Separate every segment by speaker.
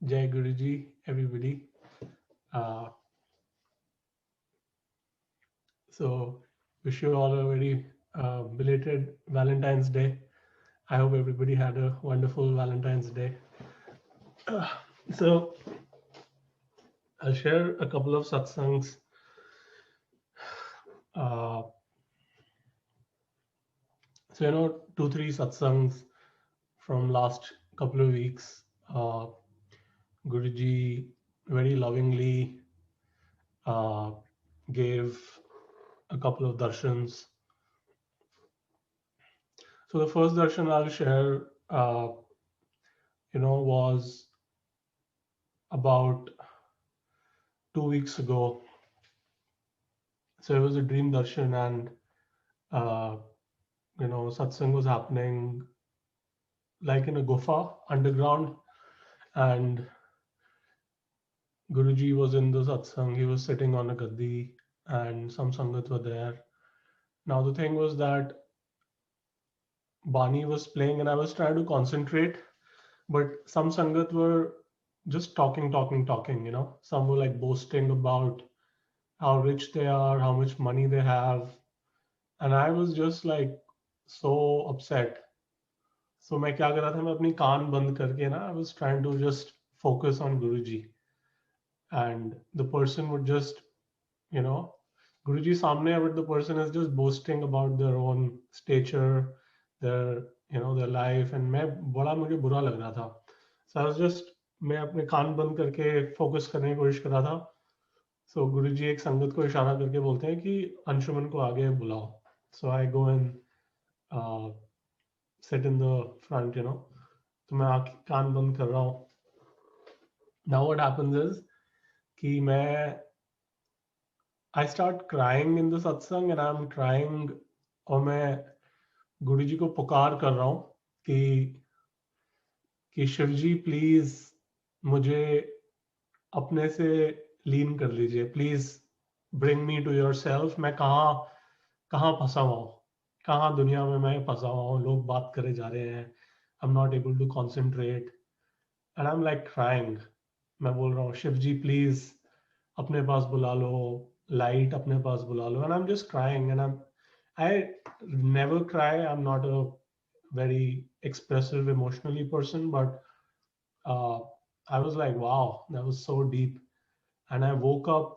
Speaker 1: Jai Guruji, everybody. Uh, so, wish you all a very belated Valentine's Day. I hope everybody had a wonderful Valentine's Day. Uh, so, I'll share a couple of satsangs. Uh, two, three satsangs from last couple of weeks. Guruji very lovingly uh, gave a couple of darshans. So the first darshan I'll share, was about 2 weeks ago. So it was a dream darshan, and uh, satsang was happening like in a gufa underground, and Guruji was in the satsang. He was sitting on a gaddi, and some sangat were there. Now the thing was that Bani was playing, and I was trying to concentrate, but some sangat were just talking, talking, talking. Some were like boasting about how rich they are, how much money they have, and I was just like so upset. So मैं क्या कर रहा था, मैं अपनी कान बंद करके ना, I was trying to just focus on Guruji, and the person would just, you know, Guruji सामने, but the person is just boasting about their own stature, their, their life, and मैं बड़ा मुझे बुरा लग रहा था. So I was just, मैं अपने कान बंद करके focus करने की कोशिश कर रहा था. So गुरुजी एक संगत को इशारा करके बोलते हैं कि अंशुमन को आगे बुलाओ. So I go and uh, sit in the front, तो मैं कान बंद कर रहा हूँ. Now what happens is कि मैं I start crying in the satsang, and I'm trying, और मैं गुरुजी को पुकार कर रहा हूँ कि शिवजी प्लीज मुझे अपने से लीन कर लीजिए, please bring me to yourself. मैं कहाँ कहाँ फंसा हुआ हूँ, कहाँ दुनिया में मैं फंसा हुआ हूँ, लोग बात करे जा रहे हैं, I am not able to concentrate, and I am like crying. मैं बोल रहा हूँ शिव जी प्लीज अपने पास बुला लो, लाइट अपने पास बुला लो, and I am just crying. And I never cry, I am not a very expressive emotionally person, but I was like, wow, that was so deep. And I woke up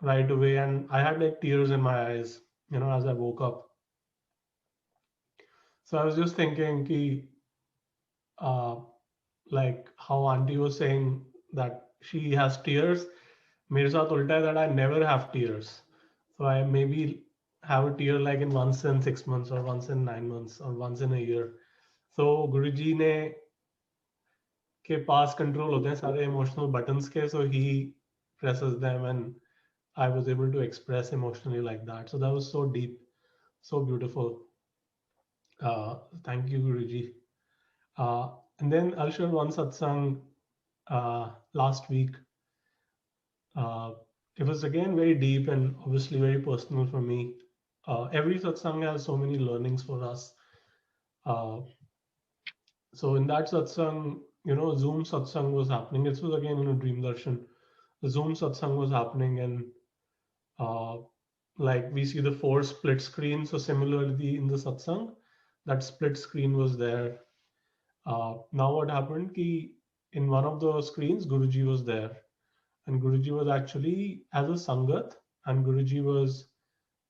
Speaker 1: right away, and I had like tears in my eyes, as I woke up. So I was just thinking ki, uh, like how auntie was saying that she has tears, mere saath ulta hai that I never have tears. So I maybe have a tear like in once in 6 months, or once in 9 months, or once in a year. So Guruji ne के पास control होते हैं सारे emotional buttons के, so he presses them, and I was able to express emotionally like that. So that was so deep, so beautiful. Thank you, Guruji. And then I'll share one satsang last week. Uh, it was again very deep and obviously very personal for me. Every satsang has so many learnings for us. Uh, so in that satsang, Zoom satsang was happening. This was again in a dream darshan. The Zoom satsang was happening, and uh, like we see the four split screens. So similarly in the satsang, that split screen was there. Now what happened? Ki in one of the screens, Guruji was there, and Guruji was actually as a sangat, and Guruji was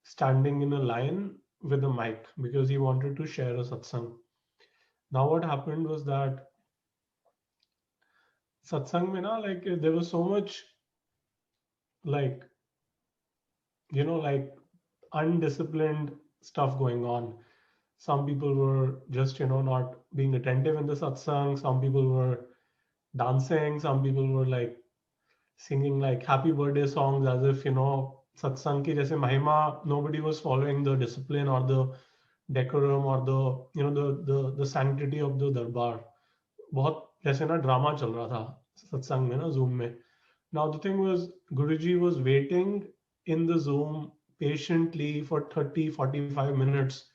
Speaker 1: standing in a line with a mic because he wanted to share a satsang. Now what happened was that satsang mein na, like there was so much like like undisciplined stuff going on. Some people were just not being attentive in the satsang. Some people were dancing. Some people were like singing like happy birthday songs as if satsang ki jaise mahima. Nobody was following the discipline or the decorum or the the sanctity of the darbar. बहुत जैसे ना drama चल रहा था सत्संग में ना Zoom में. Now the thing was, Guruji was waiting in the Zoom patiently for 30-45 minutes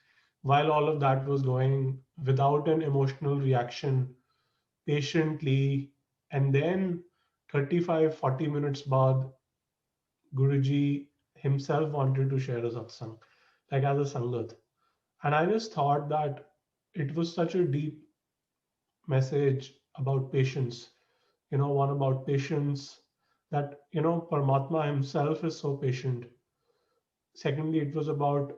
Speaker 1: while all of that was going, without an emotional reaction, patiently. And then 35, 40 minutes baad, Guruji himself wanted to share a satsang, like as a sangat. And I just thought that it was such a deep message about patience, one about patience, that, Paramatma himself is so patient. Secondly, it was about,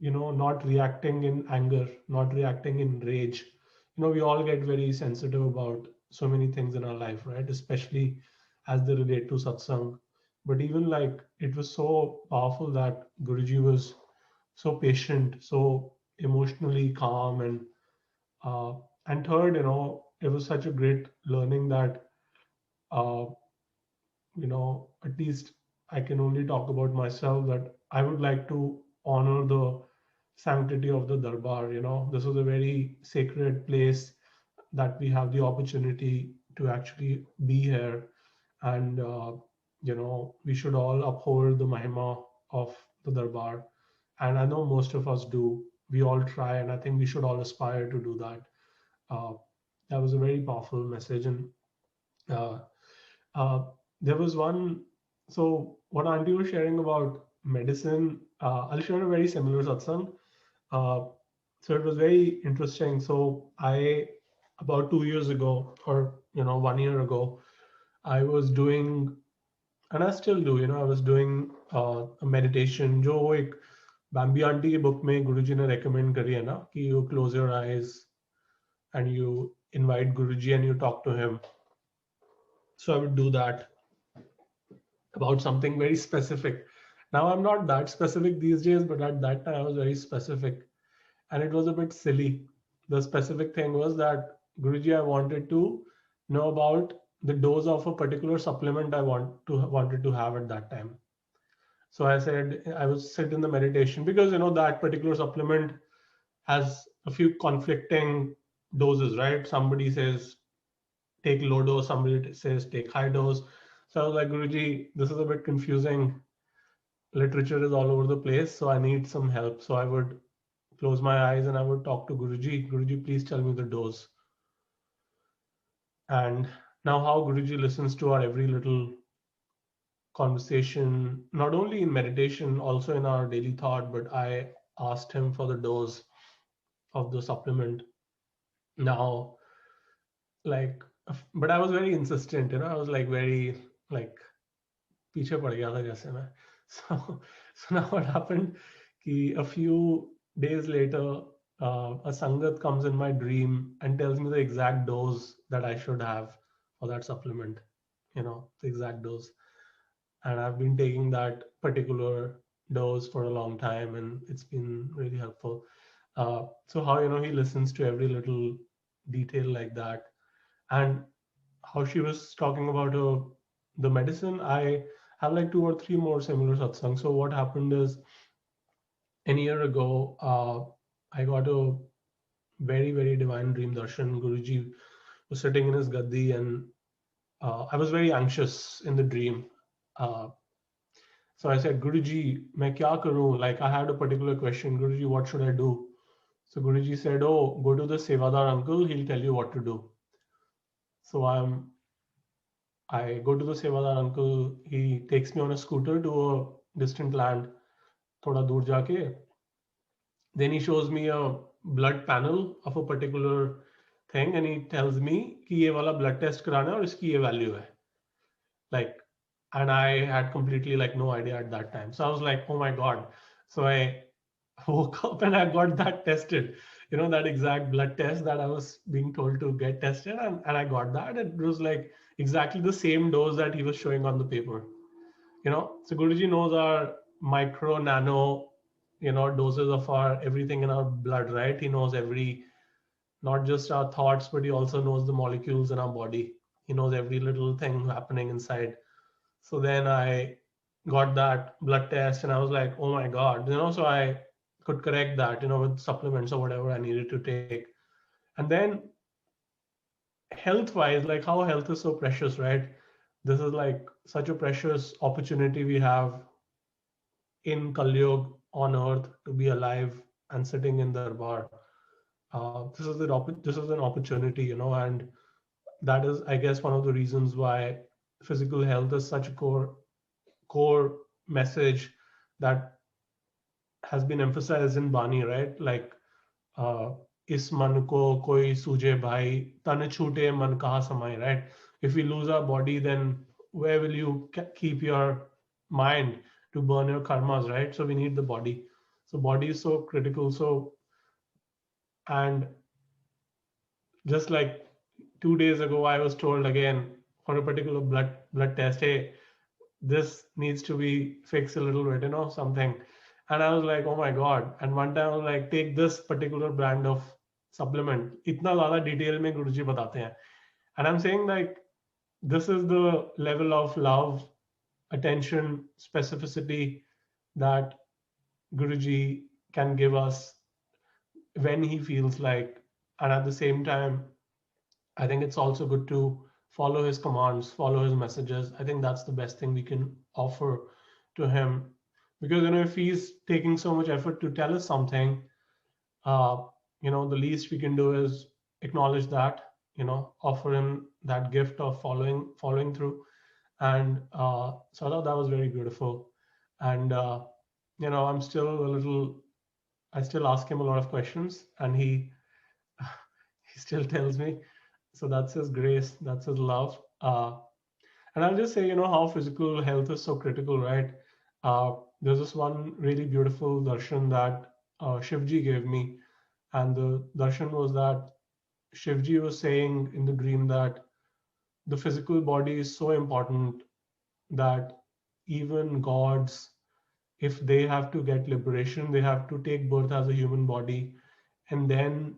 Speaker 1: not reacting in anger, not reacting in rage. We all get very sensitive about so many things in our life, right? Especially as they relate to satsang. But even like it was so powerful that Guruji was so patient, so emotionally calm, uh, and third, it was such a great learning that uh, at least I can only talk about myself, that I would like to honor the sanctity of the Darbar. This was a very sacred place that we have the opportunity to actually be here. And, we should all uphold the Mahima of the Darbar. And I know most of us do. We all try, and I think we should all aspire to do that. Uh, that was a very powerful message. And uh, uh, there was one. So what Auntie was sharing about medicine, I'll share a very similar satsang. Uh, so it was very interesting. So about 2 years ago, or 1 year ago, I was doing, and I still do. I was doing a meditation. जो वो एक Bambi Auntie की book में गुरुजी ने recommend करी है ना कि you close your eyes and you invite Guruji and you talk to him. So I would do that about something very specific. Now I'm not that specific these days, but at that time I was very specific, and it was a bit silly. The specific thing was that Guruji, I wanted to know about the dose of a particular supplement I wanted to have at that time. So I said I would sit in the meditation because that particular supplement has a few conflicting doses, right? Somebody says take low dose, somebody says take high dose. So I was like, Guruji, this is a bit confusing. Literature is all over the place, so I need some help. So I would close my eyes and I would talk to Guruji. Guruji, please tell me the dose. And now, how Guruji listens to our every little conversation, not only in meditation, also in our daily thought. But I asked him for the dose of the supplement. Now, like, but I was very insistent, I was like very, like, पीछे पड़ गया था जैसे मैं. So, so now what happened कि a few days later, a sangat comes in my dream and tells me the exact dose that I should have for that supplement, the exact dose. And I've been taking that particular dose for a long time, and it's been really helpful. So how, he listens to every little detail like that. And how she was talking about the medicine, I have like two or three more similar satsangs. So what happened is, a year ago, I got a very, very divine dream darshan. Guruji was sitting in his gaddi, and I was very anxious in the dream. Uh, so I said, Guruji, मैं क्या करूं? Like, I had a particular question. Guruji, what should I do? So Guruji said, oh, go to the Sevadar uncle. He'll tell you what to do. So I go to the Sevadar uncle. He takes me on a scooter to a distant land, thoda dur jaake. Then he shows me a blood panel of a particular thing, and he tells me कि ये वाला blood test कराना है और इसकी ये value है. Like, and I had completely like no idea at that time. So I was like, oh my God. So I woke up and I got that tested. That exact blood test that I was being told to get tested, and I got that. It was like exactly the same dose that he was showing on the paper. So Guruji knows our micro, nano, doses of our everything in our blood, right? He knows every, not just our thoughts, but he also knows the molecules in our body. He knows every little thing happening inside. So then I got that blood test and I was like, oh my God, so I could correct that, with supplements or whatever I needed to take. And then health wise, like how health is so precious, right? This is like such a precious opportunity we have in Kalyug on earth to be alive and sitting in Darbar. This is an opportunity, and that is, I guess, one of the reasons why physical health is such a core message that has been emphasized in Bani, right? Like, uh, is man ko koi suje bhai, tan chute man kaha samay, right? If we lose our body, then where will you keep your mind to burn your karmas, right? So we need the body. So body is so critical. So, and just like 2 days ago, I was told again for a particular blood test, hey, this needs to be fixed a little bit, something. And I was like, oh my God. And one time I was like, take this particular brand of supplement. Itna zyada detail mein Guruji batate hain. And I'm saying like, this is the level of love, attention, specificity that Guruji can give us when he feels like. And at the same time, I think it's also good to follow his commands, follow his messages. I think that's the best thing we can offer to him. Because if he's taking so much effort to tell us something, uh, the least we can do is acknowledge that, offer him that gift of following through. And so I thought that was very beautiful. And I'm still a little. I still ask him a lot of questions, and he he still tells me. So that's his grace, that's his love. And I'll just say, how physical health is so critical, right? There's this one really beautiful darshan that Shivji gave me. And the darshan was that Shivji was saying in the dream that the physical body is so important that even gods, if they have to get liberation, they have to take birth as a human body. And then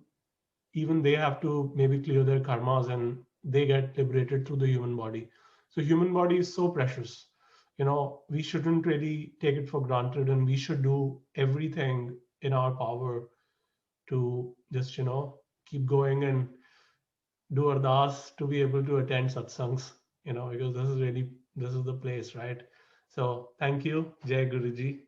Speaker 1: even they have to maybe clear their karmas and they get liberated through the human body. So human body is so precious. We shouldn't really take it for granted, and we should do everything in our power to just keep going and do ardas to be able to attend satsangs, because this is the place, right? So thank you, Jai Guruji.